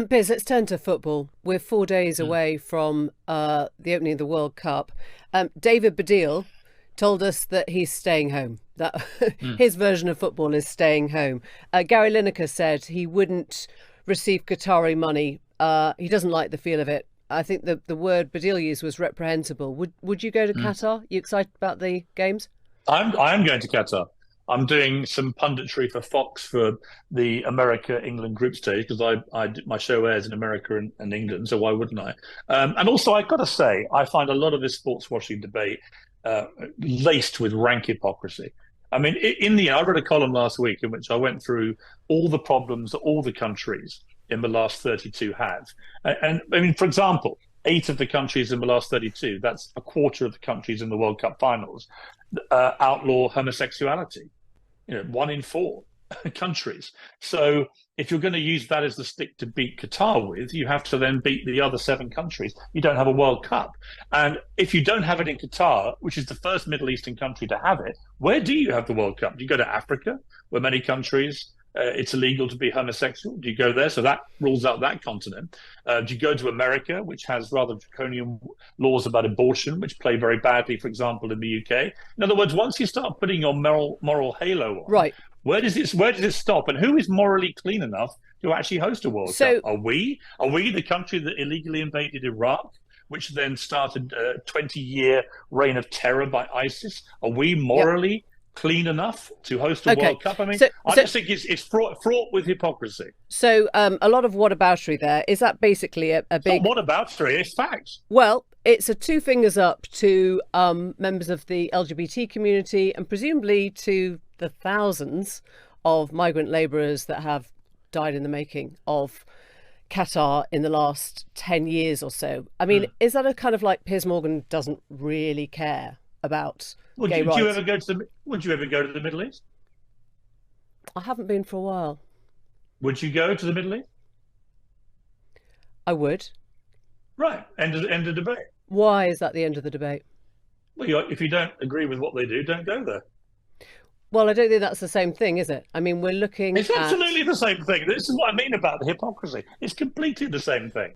Piers, let's turn to football. We're 4 days away from the opening of the World Cup. David Baddiel told us that he's staying home. That Mm. his version of football is staying home. Gary Lineker said he wouldn't receive Qatari money. He doesn't like the feel of it. I think the word Baddiel used was reprehensible. Would you go to Mm. Qatar? You excited about the games? I am going to Qatar. I'm doing some punditry for Fox for the America England group stage because my show airs in America and England, so why wouldn't I? And also, I've got to say, I find a lot of this sports washing debate uh, laced with rank hypocrisy. I mean, in the end, I read a column last week in which I went through all the problems that all the countries in the last 32 have. And I mean, for example, eight of the countries in the last 32, that's a quarter of the countries in the World Cup finals, outlaw homosexuality. One in four countries. So if you're going to use that as the stick to beat Qatar with, you have to then beat the other seven countries. You don't have a World Cup. And if you don't have it in Qatar, which is the first Middle Eastern country to have it, where do you have the World Cup? Do you go to Africa, where many countries it's illegal to be homosexual? Do you go there? So that rules out that continent. Do you go to America, which has rather draconian laws about abortion, which play very badly, for example, in the UK? In other words, once you start putting your moral halo on, Right. where does it stop? And who is morally clean enough to actually host a World Cup? So Are we? Are we the country that illegally invaded Iraq, which then started a 20-year reign of terror by ISIS? Are we yeah. morally clean enough to host a Okay. World Cup? I mean, So I so just think it's fraught with hypocrisy. a lot of whataboutery there. Is that basically a It's not big? what about three, it's facts. Well, it's a two fingers up to members of the LGBT community and presumably to the thousands of migrant labourers that have died in the making of Qatar in the last 10 years or so. I mean, Mm. is that a kind of like Piers Morgan doesn't really care about Would gay you, do you rights? ever go to the Would you ever go to the Middle East? I haven't been for a while. Would you go to the Middle East? I would. Right. End of debate. Why is that the end of the debate? Well, if you don't agree with what they do, don't go there. Well, I don't think that's the same thing, is it? I mean, we're looking It's at absolutely the same thing. This is what I mean about the hypocrisy. It's completely the same thing.